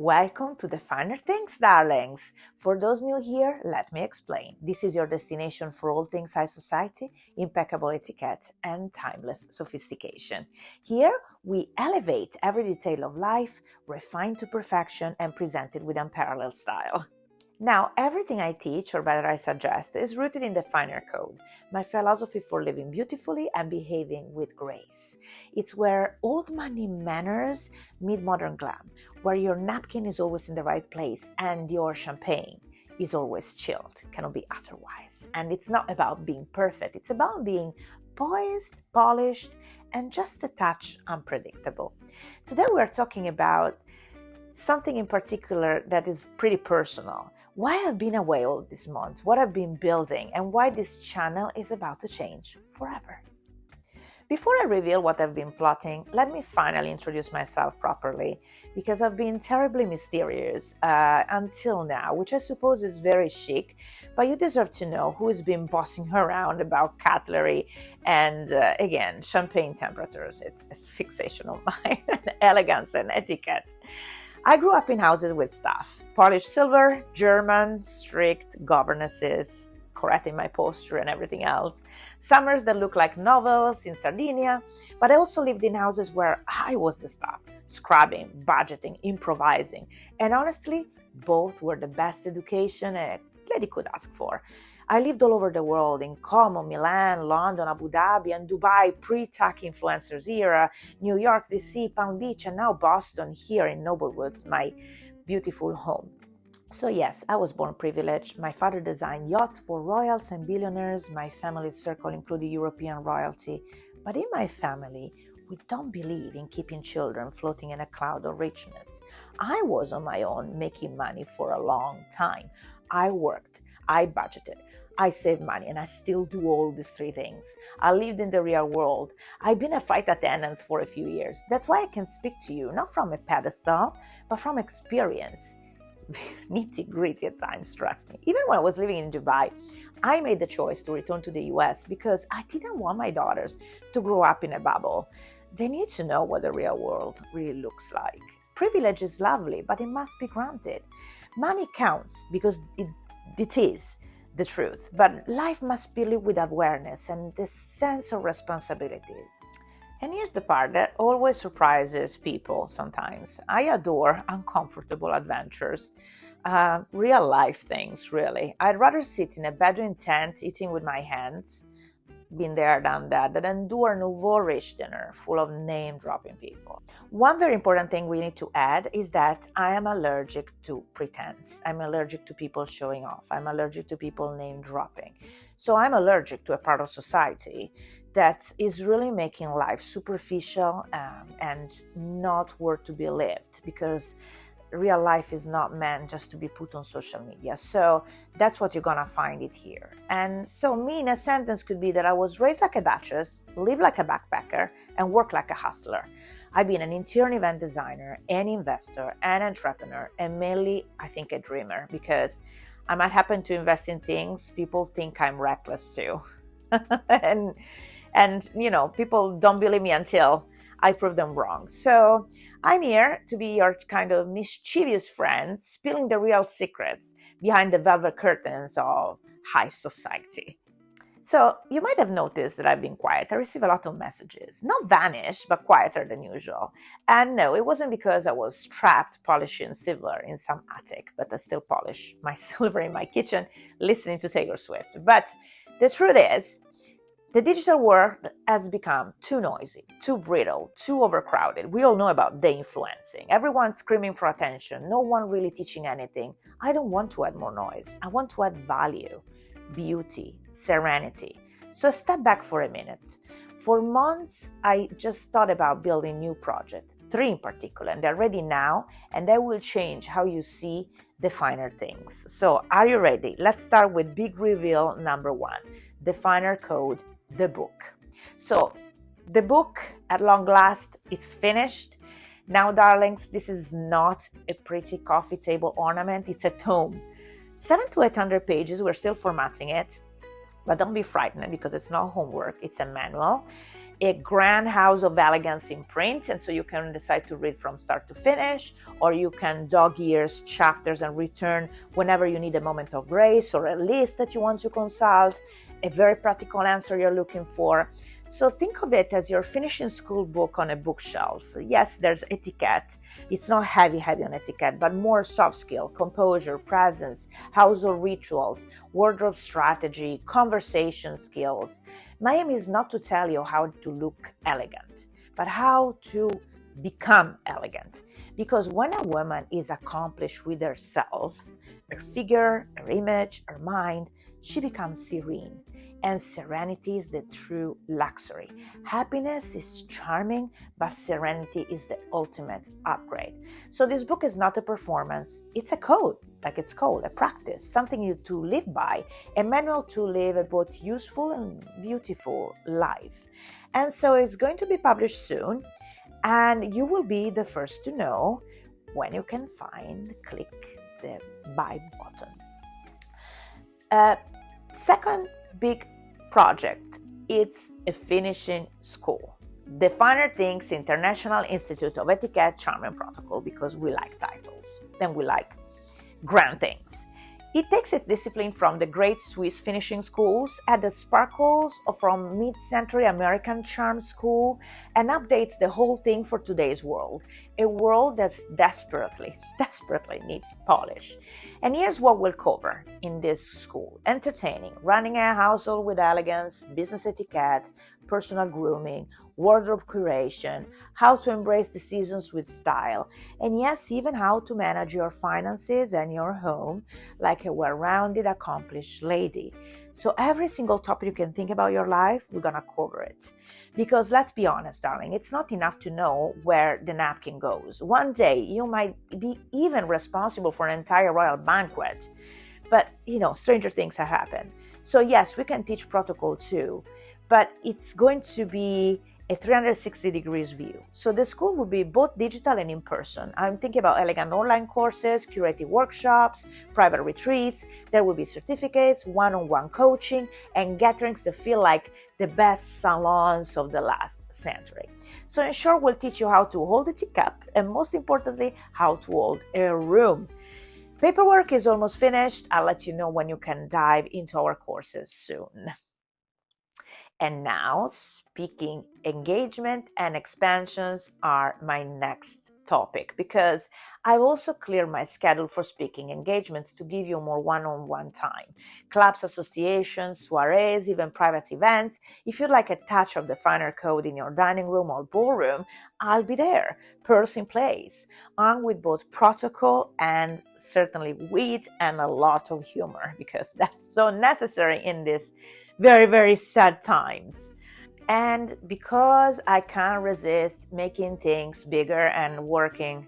Welcome to the Finer Things, darlings. For those new here, let me explain. This is your destination for all things high society, impeccable etiquette, and timeless sophistication. Here, we elevate every detail of life, refine to perfection, and present it with unparalleled style. Now, everything I teach, or better I suggest, is rooted in the Finer Code, my philosophy for living beautifully and behaving with grace. It's where old money manners meet modern glam, where your napkin is always in the right place and your champagne is always chilled. Cannot be otherwise. And it's not about being perfect, it's about being poised, polished, and just a touch unpredictable. Today we're talking about something in particular that is pretty personal. Why I've been away all these months, what I've been building, and why this channel is about to change forever. Before I reveal what I've been plotting, let me finally introduce myself properly, because I've been terribly mysterious until now, which I suppose is very chic, but you deserve to know who has been bossing around about cutlery and, again, champagne temperatures. It's a fixation of mine, elegance and etiquette. I grew up in houses with stuff. Polished silver, German, strict governesses, correcting my posture and everything else. Summers that look like novels in Sardinia. But I also lived in houses where I was the stuff. Scrubbing, budgeting, improvising. And honestly, both were the best education a lady could ask for. I lived all over the world, in Como, Milan, London, Abu Dhabi, and Dubai, pre-tech influencers era, New York, DC, Palm Beach, and now Boston, here in Noble Woods, my beautiful home. So yes, I was born privileged. My father designed yachts for royals and billionaires. My family's circle included European royalty. But in my family, we don't believe in keeping children floating in a cloud of richness. I was on my own making money for a long time. I worked, I budgeted, I saved money, and I still do all these three things. I lived in the real world. I've been a flight attendant for a few years. That's why I can speak to you, not from a pedestal, but from experience. Nitty-gritty at times, trust me. Even when I was living in Dubai, I made the choice to return to the US because I didn't want my daughters to grow up in a bubble. They need to know what the real world really looks like. Privilege is lovely, but it must be granted. Money counts because it is the truth, but life must be lived with awareness and this sense of responsibility. And here's the part that always surprises people sometimes. I adore uncomfortable adventures, real life things, really. I'd rather sit in a Bedouin tent eating with my hands, been there, done that, than endure a nouveau-riche dinner full of name-dropping people. One very important thing we need to add is that I am allergic to pretense. I'm allergic to people showing off. I'm allergic to people name-dropping. So I'm allergic to a part of society that is really making life superficial and not worth to be lived, because real life is not meant just to be put on social media. So that's what you're gonna find it here. And so me in a sentence could be that I was raised like a duchess, live like a backpacker, and work like a hustler. I've been an interior event designer, an investor, an entrepreneur, and mainly, I think, a dreamer, because I might happen to invest in things people think I'm reckless too. and you know, people don't believe me until I prove them wrong. So I'm here to be your kind of mischievous friend, spilling the real secrets behind the velvet curtains of high society. So you might have noticed that I've been quiet. I receive a lot of messages, not vanished, but quieter than usual. And no, it wasn't because I was trapped polishing silver in some attic, but I still polish my silver in my kitchen, listening to Taylor Swift. But the truth is, the digital world has become too noisy, too brittle, too overcrowded. We all know about the influencing. Everyone's screaming for attention. No one really teaching anything. I don't want to add more noise. I want to add value, beauty, serenity. So step back for a minute. For months, I just thought about building new projects, 3 in particular, and they're ready now, and they will change how you see the finer things. So are you ready? Let's start with big reveal number 1, the Finer Code, the book. So the book, at long last, it's finished. Now, darlings, this is not a pretty coffee table ornament. It's a tome. 700 to 800 pages. We're still formatting it. But don't be frightened because it's not homework. It's a manual. a grand house of elegance in print, and so you can decide to read from start to finish, or you can dog ears chapters and return whenever you need a moment of grace or a list that you want to consult, a very practical answer you're looking for. So think of it as your finishing school book on a bookshelf. Yes, there's etiquette. It's not heavy on etiquette, but more soft skill, composure, presence, household rituals, wardrobe strategy, conversation skills. My aim is not to tell you how to look elegant, but how to become elegant. Because when a woman is accomplished with herself, her figure, her image, her mind, she becomes serene. And serenity is the true luxury. Happiness is charming, but serenity is the ultimate upgrade. So this book is not a performance. It's a code, like it's called, a practice, something you to live by, a manual to live a both useful and beautiful life. And so it's going to be published soon, and you will be the first to know when you can click the buy button. Second big project, it's a finishing school. The Finer Things International Institute of Etiquette, Charm and Protocol, because we like titles and we like grand things. It takes its discipline from the great Swiss finishing schools, adds the sparkles from mid-century American charm school, and updates the whole thing for today's world, a world that desperately needs polish. And here's what we'll cover in this school: entertaining, running a household with elegance, business etiquette, personal grooming, wardrobe curation, how to embrace the seasons with style, and yes, even how to manage your finances and your home like a well-rounded, accomplished lady. So every single topic you can think about your life, we're gonna cover it. Because let's be honest, darling, it's not enough to know where the napkin goes. One day you might be even responsible for an entire royal banquet. But, stranger things have happened. So yes, we can teach protocol too, but it's going to be a 360 degrees view. So the school will be both digital and in person. I'm thinking about elegant online courses, curated workshops, private retreats. There will be certificates, one-on-one coaching, and gatherings that feel like the best salons of the last century. So in short, we'll teach you how to hold a teacup, and most importantly, how to hold a room. Paperwork is almost finished. I'll let you know when you can dive into our courses soon. And now, speaking engagement and expansions are my next topic, because I've also cleared my schedule for speaking engagements to give you more one-on-one time. Clubs, associations, soirees, even private events. If you'd like a touch of the finer code in your dining room or ballroom, I'll be there, pearls in place, armed with both protocol and certainly wit and a lot of humor, because that's so necessary in this very, very sad times. And because I can't resist making things bigger and working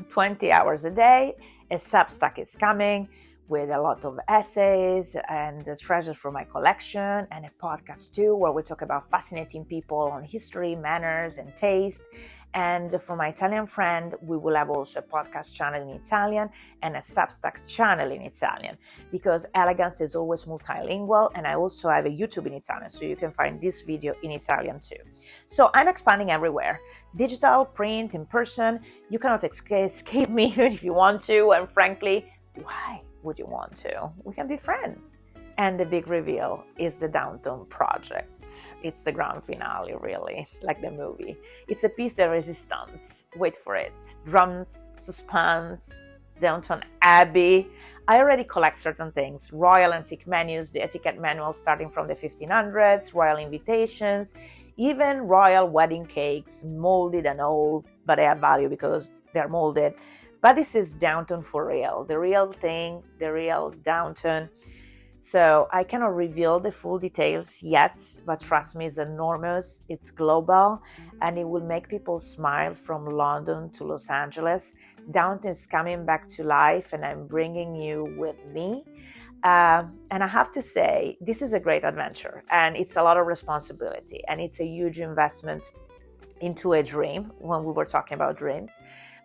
20 hours a day, a Substack is coming with a lot of essays and treasures from my collection, and a podcast too, where we talk about fascinating people on history, manners, and taste. And for my Italian friend, we will have also a podcast channel in Italian and a Substack channel in Italian, because elegance is always multilingual, and I also have a YouTube in Italian, so you can find this video in Italian too. So I'm expanding everywhere, digital, print, in person. You cannot escape me even if you want to, and frankly, why would you want to? We can be friends. And the big reveal is the Downton project. It's the grand finale, really, like the movie. It's a piece de resistance. Wait for it. Drums, suspense, Downton Abbey. I already collect certain things. Royal antique menus, the etiquette manual starting from the 1500s, royal invitations, even royal wedding cakes, molded and old, but they have value because they're molded. But this is Downton for real, the real thing, the real Downton. So I cannot reveal the full details yet, but trust me, it's enormous, it's global, and it will make people smile from London to Los Angeles. Downton is coming back to life, and I'm bringing you with me. And I have to say, this is a great adventure, and it's a lot of responsibility, and it's a huge investment into a dream when we were talking about dreams.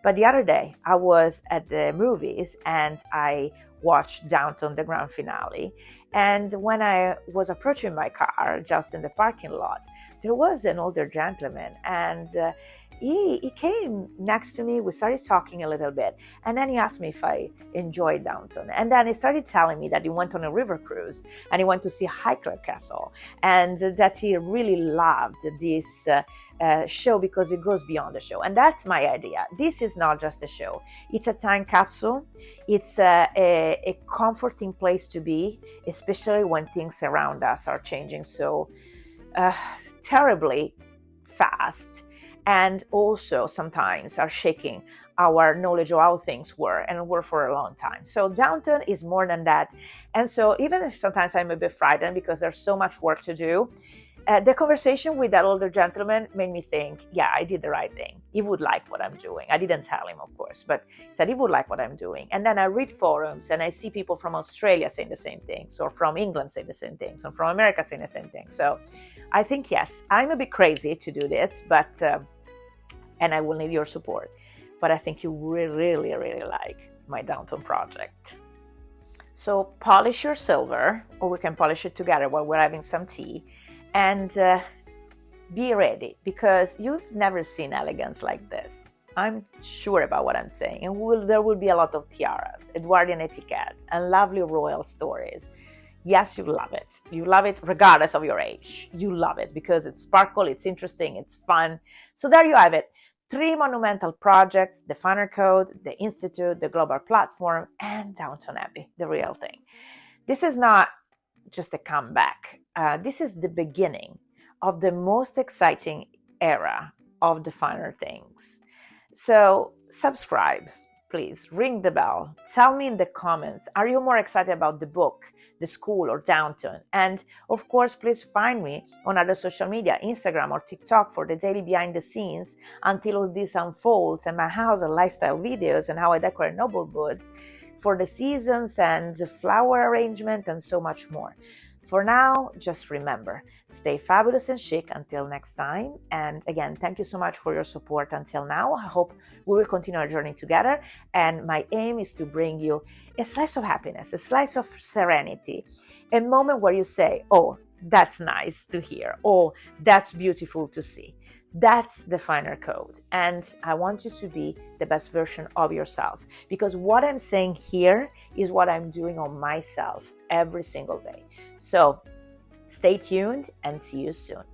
But the other day, I was at the movies and I watched Downton, the grand finale. And when I was approaching my car, just in the parking lot, there was an older gentleman, and he came next to me. We started talking a little bit, and then he asked me if I enjoyed Downton. And then he started telling me that he went on a river cruise and he went to see Highclere Castle, and that he really loved this show because it goes beyond the show. And that's my idea. This is not just a show. It's a time capsule. It's a comforting place to be, especially when things around us are changing so terribly fast, and also sometimes are shaking our knowledge of how things were and were for a long time. So Downton is more than that. And so even if sometimes I'm a bit frightened because there's so much work to do, the conversation with that older gentleman made me think, yeah, I did the right thing. He would like what I'm doing. I didn't tell him, of course, but he said he would like what I'm doing. And then I read forums and I see people from Australia saying the same things, or from England saying the same things, or from America saying the same thing. So I think, yes, I'm a bit crazy to do this, but and I will need your support. But I think you will really, really like my Downton project. So polish your silver, or we can polish it together while we're having some tea. And be ready, because you've never seen elegance like this. I'm sure about what I'm saying. And there will be a lot of tiaras, Edwardian etiquette, and lovely royal stories. Yes, you love it. You love it regardless of your age. You love it because it's sparkle, it's interesting, it's fun. So there you have it. 3 monumental projects: the Finer Code, the Institute, the Global Platform, and Downton Abbey, the real thing. This is not just a comeback. This is the beginning of the most exciting era of the finer things. So subscribe, please, ring the bell. Tell me in the comments, are you more excited about the book, the school, or Downton? And of course, please find me on other social media, Instagram or TikTok, for the daily behind the scenes until all this unfolds, and my house and lifestyle videos, and how I decorate noble goods for the seasons, and flower arrangement, and so much more. For now, just remember, stay fabulous and chic until next time. And again, thank you so much for your support until now. I hope we will continue our journey together. And my aim is to bring you a slice of happiness, a slice of serenity, a moment where you say, oh, that's nice to hear. Oh, that's beautiful to see. That's the Finer Code. And I want you to be the best version of yourself, because what I'm saying here is what I'm doing on myself every single day. So stay tuned and see you soon.